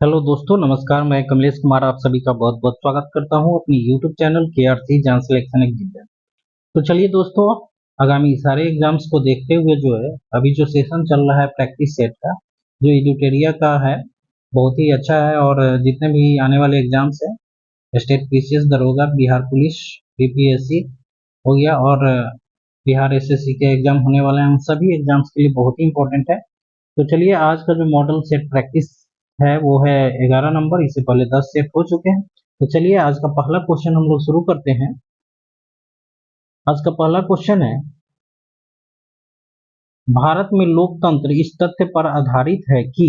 Hello दोस्तों, नमस्कार। मैं कमलेश कुमार आप सभी का बहुत बहुत स्वागत करता हूं अपनी यूट्यूब चैनल KRC जान सिलेक्शन एग्जाम। तो चलिए दोस्तों, आगामी सारे एग्जाम्स को देखते हुए जो है अभी जो सेशन चल रहा है प्रैक्टिस सेट का, जो एडुटेरिया का है, बहुत ही अच्छा है। और जितने भी आने वाले एग्जाम्स हैं, स्टेट पीसीएस, दरोगा, बिहार पुलिस, बीपीएससी हो गया, और बिहार एसएससी के एग्जाम होने वाले हैं, उन सभी एग्जाम्स के लिए बहुत ही इंपॉर्टेंट है। तो चलिए, आज का जो मॉडल सेट प्रैक्टिस है वो है 11 नंबर। इससे पहले 10 सेट हो चुके हैं। तो चलिए, आज का पहला क्वेश्चन हम लोग शुरू करते हैं। आज का पहला क्वेश्चन है, भारत में लोकतंत्र इस तथ्य पर आधारित है कि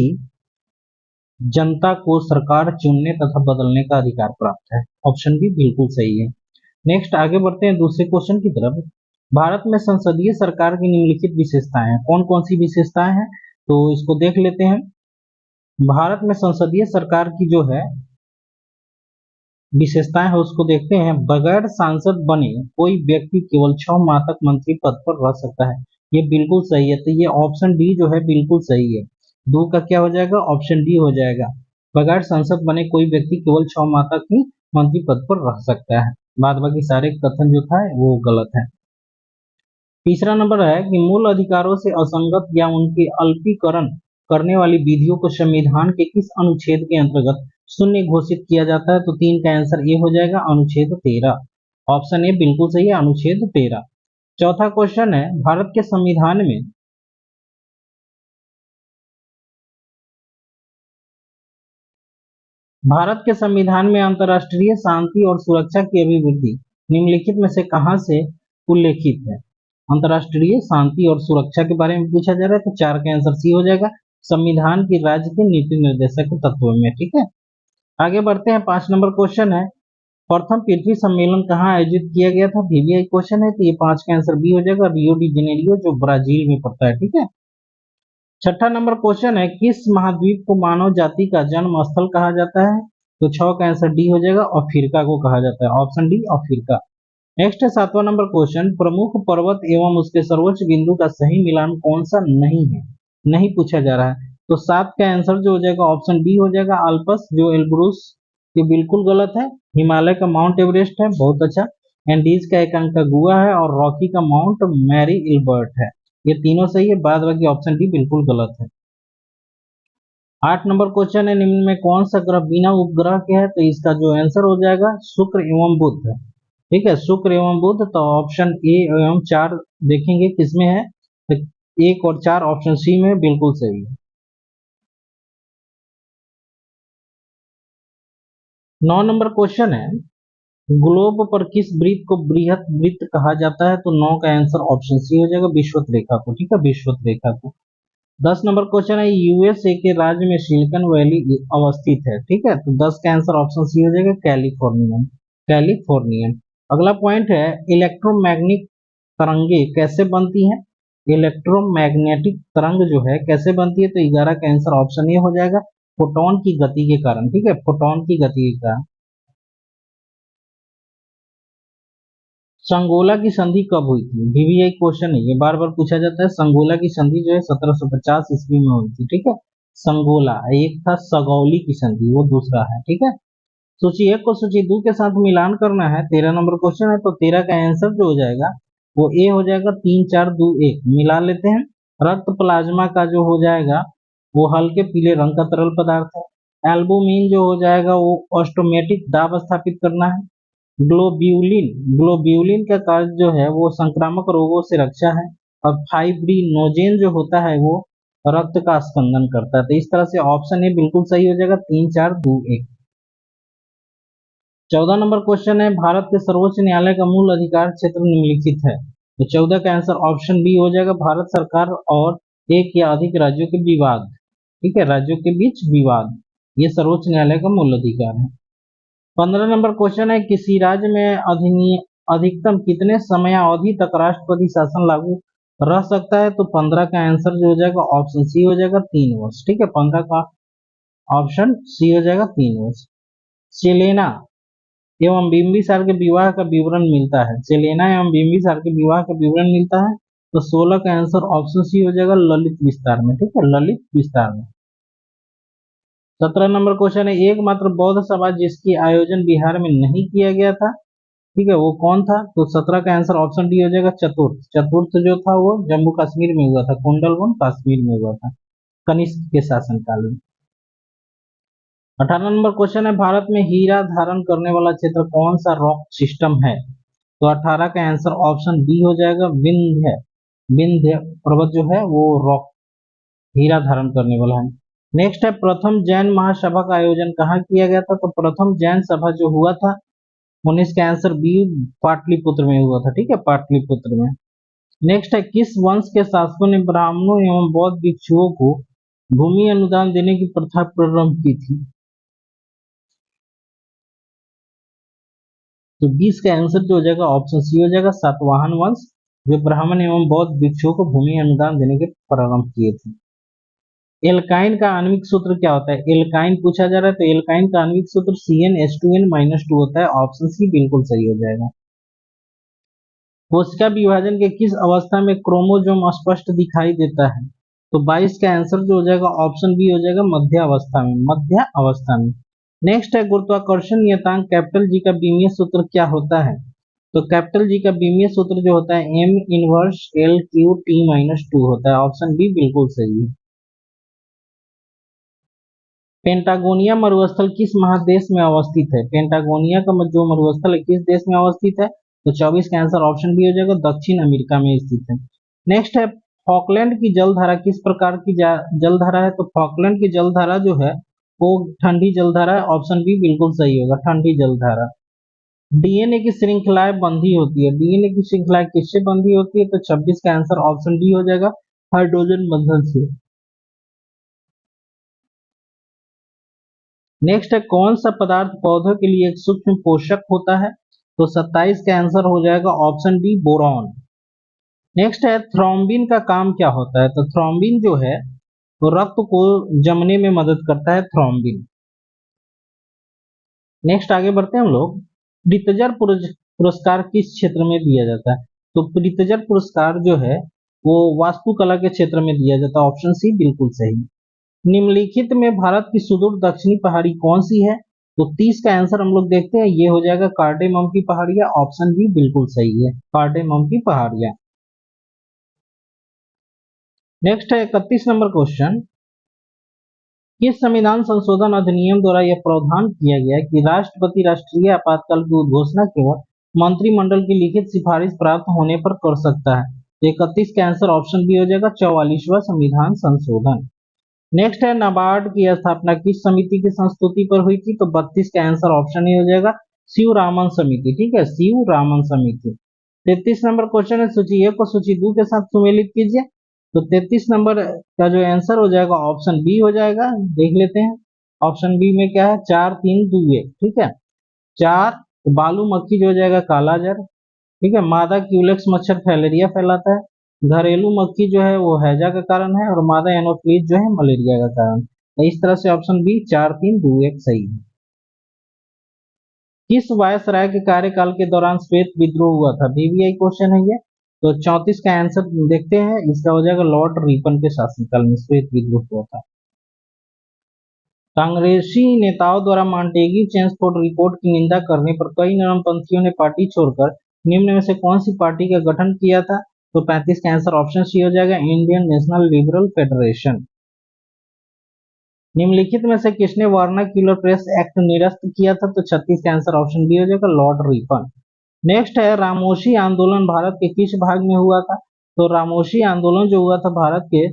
जनता को सरकार चुनने तथा बदलने का अधिकार प्राप्त है। ऑप्शन बी बिल्कुल सही है। नेक्स्ट, आगे बढ़ते हैं दूसरे क्वेश्चन की तरफ। भारत में संसदीय सरकार की निम्नलिखित विशेषताएं हैं। कौन कौन सी विशेषताएं हैं, तो इसको देख लेते हैं। भारत में संसदीय सरकार की जो है विशेषताएं है उसको देखते हैं। बगैर सांसद बने कोई व्यक्ति केवल 6 माह तक मंत्री पद पर रह सकता है। ये बिल्कुल सही है। तो ये ऑप्शन डी जो है बिल्कुल सही है। दो का क्या हो जाएगा, ऑप्शन डी हो जाएगा। बगैर सांसद बने कोई व्यक्ति केवल 6 माह तक ही मंत्री पद पर रह सकता है। बाद बाकी सारे कथन जो था वो गलत है। तीसरा नंबर है कि मूल अधिकारों से असंगत या उनके अल्पीकरण करने वाली विधियों को संविधान के किस अनुच्छेद के अंतर्गत शून्य घोषित किया जाता है। तो 3 का आंसर ये हो जाएगा, अनुच्छेद 13। ऑप्शन ए बिल्कुल सही है, अनुच्छेद 13। चौथा क्वेश्चन है, भारत के संविधान में अंतर्राष्ट्रीय शांति और सुरक्षा की अभिवृद्धि निम्नलिखित में से कहां से उल्लेखित है। अंतर्राष्ट्रीय शांति और सुरक्षा के बारे में पूछा जा रहा है, तो 4 का आंसर सी हो जाएगा, संविधान की राज्य के नीति निर्देशक तत्वों में। ठीक है, आगे बढ़ते हैं। 5 नंबर क्वेश्चन है, प्रथम पृथ्वी सम्मेलन कहाँ आयोजित किया गया था। वीवीआई क्वेश्चन है, तो ये 5 का आंसर बी हो जाएगा, रियो डी जेनेरियो, जो ब्राजील में पड़ता है। ठीक है, छठा नंबर क्वेश्चन है, किस महाद्वीप को मानव जाति का जन्म स्थल कहा जाता है। तो 6 का आंसर डी हो जाएगा, अफ्रीका को कहा जाता है। Option D, Africa. नेक्स्ट है 7वां नंबर क्वेश्चन, प्रमुख पर्वत एवं उसके सर्वोच्च बिंदु का सही मिलान कौन सा नहीं है, नहीं पूछा जा रहा है। तो 7 का आंसर जो हो जाएगा, ऑप्शन डी हो जाएगा, अल्पस जो एल्ब्रुस। ये बिल्कुल गलत है। हिमालय का माउंट एवरेस्ट है, बहुत अच्छा। एंडीज का एकांकागुआ है, और रॉकी का माउंट मैरी इल्बर्ट है। ये तीनों सही है, बाद बाकी ऑप्शन डी बिल्कुल गलत है। 8 नंबर क्वेश्चन है, निम्न में कौन सा ग्रह बिना उपग्रह के है। तो इसका जो आंसर हो जाएगा, शुक्र एवं बुध है। ठीक है, शुक्र एवं बुध। तो ऑप्शन ए एवं 4 देखेंगे किसमें है, तो 1 और 4 ऑप्शन सी में बिल्कुल सही है। 9 नंबर क्वेश्चन है, ग्लोब पर किस वृत्त को बृहत वृत्त कहा जाता है। तो 9 का आंसर ऑप्शन सी हो जाएगा, विषुवत रेखा को। ठीक है, विषुवत रेखा को। 10 नंबर क्वेश्चन है, यूएसए के राज्य में सिलिकॉन वैली अवस्थित है। ठीक है, तो 10 का आंसर ऑप्शन सी हो जाएगा, कैलिफोर्नियम। कैलिफोर्नियम। अगला पॉइंट है, इलेक्ट्रोमैग्नेटिक तरंगे कैसे बनती हैं। इलेक्ट्रोमैग्नेटिक तरंग जो है कैसे बनती है। तो 11 का आंसर ऑप्शन ए हो जाएगा, फोटोन की गति के कारण। ठीक है, फोटोन की गति के कारण। संगोला की संधि कब हुई थी। वीवीआई क्वेश्चन है, ये बार बार पूछा जाता है। संगोला की संधि जो है 1750 ईस्वी में हुई थी। ठीक है, संगोला। एक था सगौली की संधि, वो दूसरा है। ठीक है, सूची 1 को सूची 2 के साथ मिलान करना है। 13 नंबर क्वेश्चन है, तो 13 का आंसर जो हो जाएगा वो ए हो जाएगा, 3 4 2 1 मिला लेते हैं। रक्त प्लाज्मा का जो हो जाएगा वो हल्के पीले रंग का तरल पदार्थ है। एल्बुमिन जो हो जाएगा वो ऑस्टोमेटिक दाब स्थापित करना है। ग्लोब्यूलिन, ग्लोब्यूलिन का कार्य जो है वो संक्रामक रोगों से रक्षा है। और फाइब्रिनोजेन जो होता है वो रक्त का स्पंदन करता है। तो इस तरह से ऑप्शन ए बिल्कुल सही हो जाएगा, 3 4 2 1। 14 नंबर क्वेश्चन है, भारत के सर्वोच्च न्यायालय का मूल अधिकार क्षेत्र निम्नलिखित है। तो 14 का आंसर ऑप्शन बी हो जाएगा, भारत सरकार और एक या अधिक राज्यों के विवाद। ठीक है, राज्यों के बीच विवाद, ये सर्वोच्च न्यायालय का मूल अधिकार है। 15 नंबर क्वेश्चन है, किसी राज्य में अधिकतम कितने समयावधि तक राष्ट्रपति शासन लागू रह सकता है। तो 15 का आंसर जो हो जाएगा, ऑप्शन सी हो जाएगा, 3 वर्ष। ठीक है, 15 का ऑप्शन सी हो जाएगा, 3 वर्ष। सेलेना एवं बिम्बिसार के विवाह का विवरण मिलता है। सेलेना एवं बिम्बिसार के विवाह का विवरण मिलता है। तो 16 का आंसर ऑप्शन सी हो जाएगा, ललित विस्तार में। ठीक है, ललित विस्तार में। 17 नंबर क्वेश्चन है, एकमात्र बौद्ध सभा जिसकी आयोजन बिहार में नहीं किया गया था, ठीक है, वो कौन था? तो 17 का आंसर ऑप्शन डी हो जाएगा चतुर्थ। चतुर्थ जो था वो जम्मू कश्मीर में हुआ था, कुंडलवन कश्मीर में हुआ था कनिष्क के शासनकाल में। 18 नंबर क्वेश्चन है, भारत में हीरा धारण करने वाला क्षेत्र कौन सा रॉक सिस्टम है? तो 18 का आंसर ऑप्शन बी हो जाएगा विंध्य। विंध्य पर्वत जो है वो रॉक हीरा धारण करने वाला है। नेक्स्ट है, प्रथम जैन महासभा का आयोजन कहाँ किया गया था? तो प्रथम जैन सभा जो हुआ था 19 का आंसर बी पाटलिपुत्र में हुआ था, ठीक है, पाटलिपुत्र में। नेक्स्ट है, किस वंश के शासकों ने ब्राह्मणों एवं बौद्ध भिक्षुओं को भूमि अनुदान देने की प्रथा प्रारंभ की थी? तो 20 का आंसर जो हो जाएगा ऑप्शन सी हो जाएगा सातवाहन वंश, जो ब्राह्मण एवं बौद्ध भिक्षुओं को भूमि अनुदान देने के प्रारंभ किए थे। एल्काइन का आणविक सूत्र क्या होता है? एल्काइन पूछा जा रहा है, तो एल्काइन का आणविक सूत्र CnH2n-2 होता है, ऑप्शन सी बिल्कुल सही हो जाएगा। कोशिका विभाजन के किस अवस्था में क्रोमोसोम स्पष्ट दिखाई देता है? तो 22 का आंसर जो हो जाएगा ऑप्शन बी हो जाएगा मध्य अवस्था में, मध्य अवस्था में। नेक्स्ट है, गुरुत्वाकर्षण नियतांक कैपिटल जी का बीमीय सूत्र क्या होता है? तो कैपिटल जी का बीमीय सूत्र जो होता है M−1L3T−2 होता है, ऑप्शन बी बिल्कुल सही है। पेंटागोनिया मरुस्थल किस महादेश में अवस्थित है? पेंटागोनिया का जो मरुस्थल है किस देश में अवस्थित है? तो 24 का आंसर ऑप्शन बी हो जाएगा दक्षिण अमेरिका में स्थित है। नेक्स्ट है, फॉकलैंड की जलधारा किस प्रकार की जलधारा है? तो फॉकलैंड की जलधारा जो है वो ठंडी जलधारा है, ऑप्शन बी बिल्कुल सही होगा, ठंडी जलधारा। डीएनए की श्रृंखलाएं बंधी होती है, डीएनए की श्रृंखलाएं किससे बंधी होती है? तो 26 का आंसर ऑप्शन डी हो जाएगा हाइड्रोजन बंधन से। नेक्स्ट है, कौन सा पदार्थ पौधों के लिए एक सूक्ष्म पोषक होता है? तो 27 का आंसर हो जाएगा ऑप्शन डी बोरॉन। नेक्स्ट है, थ्रोम्बिन का काम क्या होता है? तो थ्रोम्बिन जो है वो रक्त को जमने में मदद करता है, थ्रोम्बिन। नेक्स्ट आगे बढ़ते हैं हम लोग। प्रित्जर पुरस्कार किस क्षेत्र में दिया जाता है? तो प्रित्जर पुरस्कार जो है वो वास्तुकला के क्षेत्र में दिया जाता है, ऑप्शन सी बिल्कुल सही। निम्नलिखित में भारत की सुदूर दक्षिणी पहाड़ी कौन सी है? तो 30 का आंसर हम लोग देखते हैं, ये हो जाएगा कार्डेमम की पहाड़ियां, ऑप्शन बी बिल्कुल सही है, कार्डेमम की पहाड़ियां। नेक्स्ट है 31 नंबर क्वेश्चन, किस संविधान संशोधन अधिनियम द्वारा यह प्रावधान किया गया कि राष्ट्रपति राष्ट्रीय आपातकाल की घोषणा केवल मंत्रिमंडल की लिखित सिफारिश प्राप्त होने पर कर सकता है? तो 31 का आंसर ऑप्शन बी हो जाएगा 44वां संविधान संशोधन। नेक्स्ट है, नाबार्ड की स्थापना किस समिति की संस्तुति पर हुई थी? तो 32 का आंसर ऑप्शन ए हो जाएगा शिवरामन समिति, ठीक है, शिवरामन समिति। 33 नंबर क्वेश्चन है, सूची ए को सूची 2 के साथ सुमेलित कीजिए। तो 33 नंबर का जो आंसर हो जाएगा ऑप्शन बी हो जाएगा, देख लेते हैं ऑप्शन बी में क्या है, 4 3 2 1, ठीक है। 4 तो बालू मक्खी जो हो जाएगा कालाजर, ठीक है। मादा क्यूलेक्स मच्छर फैलेरिया फैलाता है। घरेलू मक्खी जो है वो हैजा का कारण है, और मादा एनोफ्लीज जो है मलेरिया का कारण। तो इस तरह से ऑप्शन बी 4 3 2 1 सही है। किस वायसराय के कार्यकाल के दौरान श्वेत विद्रोह हुआ था? वीवीआई क्वेश्चन है ये। तो 34 का आंसर देखते हैं, इसका हो जाएगा लॉर्ड रिपन के शासनकाल में श्वेत विद्रोह हुआ था। कांग्रेसी नेताओं द्वारा मॉन्टेग्यू चेम्सफोर्ड रिपोर्ट की निंदा करने पर कई नरमपंथियों ने पार्टी छोड़कर निम्न में से कौन सी पार्टी का गठन किया था? तो 35 का आंसर ऑप्शन सी हो जाएगा इंडियन नेशनल लिबरल फेडरेशन। निम्नलिखित में से किसने वर्नाक्यूलर प्रेस एक्ट निरस्त किया था? तो 36 का आंसर ऑप्शन बी हो जाएगा लॉर्ड रिपन। नेक्स्ट है, रामोशी आंदोलन भारत के किस भाग में हुआ था? तो रामोशी आंदोलन जो हुआ था भारत के,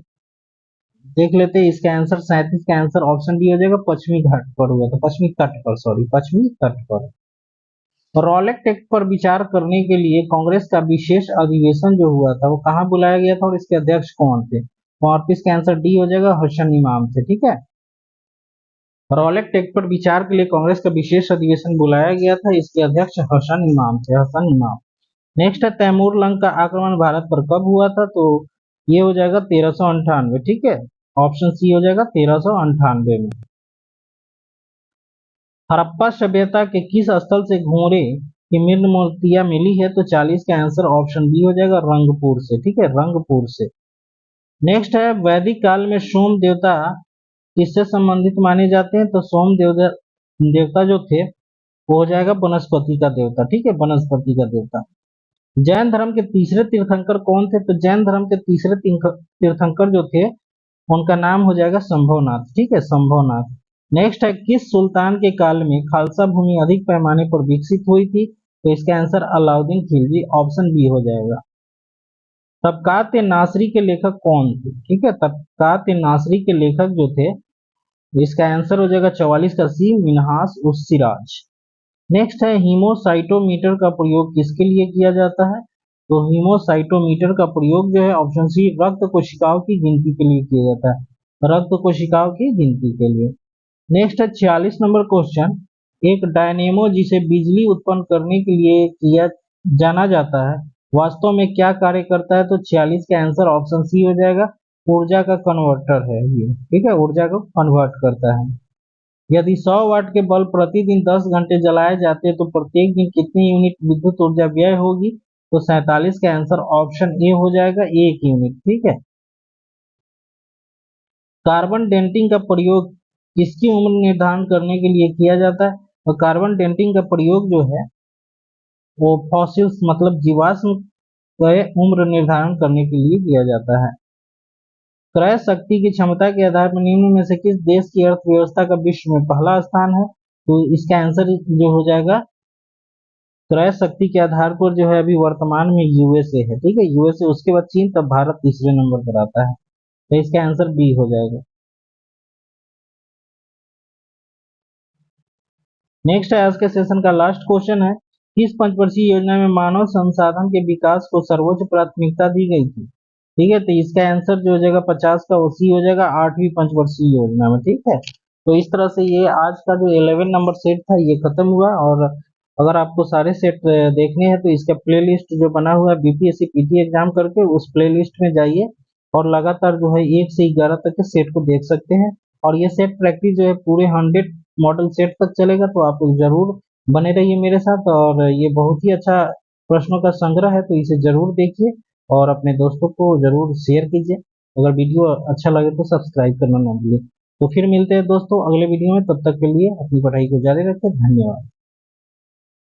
देख लेते हैं इसका आंसर, 37 का आंसर ऑप्शन डी हो जाएगा पश्चिमी घाट पर हुआ था, पश्चिमी तट पर, सॉरी, पश्चिमी तट पर। रॉलेट एक्ट पर विचार करने के लिए कांग्रेस का विशेष अधिवेशन जो हुआ था वो कहाँ बुलाया गया था और इसके अध्यक्ष कौन थे? तो 38 का आंसर डी हो जाएगा हसन इमाम थे, ठीक है। रॉलेट एक्ट पर विचार के लिए कांग्रेस का विशेष अधिवेशन बुलाया गया था, इसके अध्यक्ष हसन इमाम थे, हसन इमाम। नेक्स्ट है, तैमूर लंग का आक्रमण भारत पर कब हुआ था? तो ये हो जाएगा 1398, ठीक है, ऑप्शन सी हो जाएगा 1398 में। हड़प्पा सभ्यता के किस स्थल से घोड़े की मृत मूर्तियां मिली है? तो 40 का आंसर ऑप्शन बी हो जाएगा रंगपुर से, ठीक है, रंगपुर से। नेक्स्ट है, वैदिक काल में सोम देवता किससे संबंधित माने जाते हैं? तो सोम देवता जो थे वो हो जाएगा वनस्पति का देवता, ठीक है, वनस्पति का देवता। जैन धर्म के तीसरे तीर्थंकर कौन थे? तो जैन धर्म के तीसरे तीर्थंकर जो थे उनका नाम हो जाएगा संभवनाथ, ठीक है, संभवनाथ। नेक्स्ट है, किस सुल्तान के काल में खालसा भूमि अधिक पैमाने पर विकसित हुई थी? तो इसका answer Alauddin Khilji, option B हो जाएगा। तबकात नासरी के लेखक कौन थे? ठीक है, तबकात नासरी के लेखक जो थे, इसका आंसर हो जाएगा 44 का सी, मिन्हास उस सिराज। नेक्स्ट है, हीमोसाइटोमीटर का प्रयोग किसके लिए किया जाता है? तो हीमोसाइटोमीटर का प्रयोग जो है ऑप्शन सी, रक्त कोशिकाओं की गिनती के लिए किया जाता है, रक्त कोशिकाओं की गिनती के लिए। नेक्स्ट है 46 नंबर क्वेश्चन, एक डायनेमो जिसे बिजली उत्पन्न करने के लिए किया जाना जाता है वास्तव में क्या कार्य करता है? तो 46 का आंसर ऑप्शन सी हो जाएगा, ऊर्जा का कन्वर्टर है ये, ठीक है, ऊर्जा को कन्वर्ट करता है। यदि 100 वाट के बल्ब प्रतिदिन 10 घंटे जलाए जाते तो प्रत्येक दिन कितनी यूनिट विद्युत ऊर्जा व्यय होगी? तो 47 का आंसर ऑप्शन ए हो जाएगा, 1 यूनिट, ठीक है। कार्बन डेटिंग का प्रयोग किसकी उम्र निर्धारण करने के लिए किया जाता है? तो कार्बन डेटिंग का प्रयोग जो है वो फॉसिल्स मतलब जीवाश्म का उम्र निर्धारण करने के लिए किया जाता है। क्रय शक्ति की क्षमता के आधार पर निम्न में से किस देश की अर्थव्यवस्था का विश्व में पहला स्थान है? तो इसका आंसर जो हो जाएगा, क्रय शक्ति के आधार पर जो है अभी वर्तमान में यूएसए है, ठीक है, यूएसए, उसके बाद चीन, तब भारत तीसरे नंबर पर आता है। तो इसका आंसर बी हो जाएगा। नेक्स्ट है, आज के सेशन का लास्ट क्वेश्चन है, किस पंचवर्षीय योजना में मानव संसाधन के विकास को सर्वोच्च प्राथमिकता दी गई थी? ठीक है, तो इसका आंसर जो हो जाएगा 50 का ओसी हो जाएगा, 8वीं पंचवर्षीय योजना में, ठीक है। तो इस तरह से ये आज का जो 11 नंबर सेट था ये खत्म हुआ, और अगर आपको सारे सेट देखने हैं तो इसका प्लेलिस्ट जो बना हुआ है बीपीएससी पीटी एग्जाम करके, उस प्लेलिस्ट में जाइए और लगातार जो है 1 से 11 तक के सेट को देख सकते हैं। और ये सेट प्रैक्टिस जो है पूरे 100 मॉडल सेट तक चलेगा, तो आप लोग जरूर बने रहिए मेरे साथ। और ये बहुत ही अच्छा प्रश्नों का संग्रह है, तो इसे जरूर देखिए और अपने दोस्तों को जरूर शेयर कीजिए। अगर वीडियो अच्छा लगे तो सब्सक्राइब करना ना भूलिए। तो फिर मिलते हैं दोस्तों अगले वीडियो में, तब तक के लिए अपनी पढ़ाई को जारी रखें। धन्यवाद।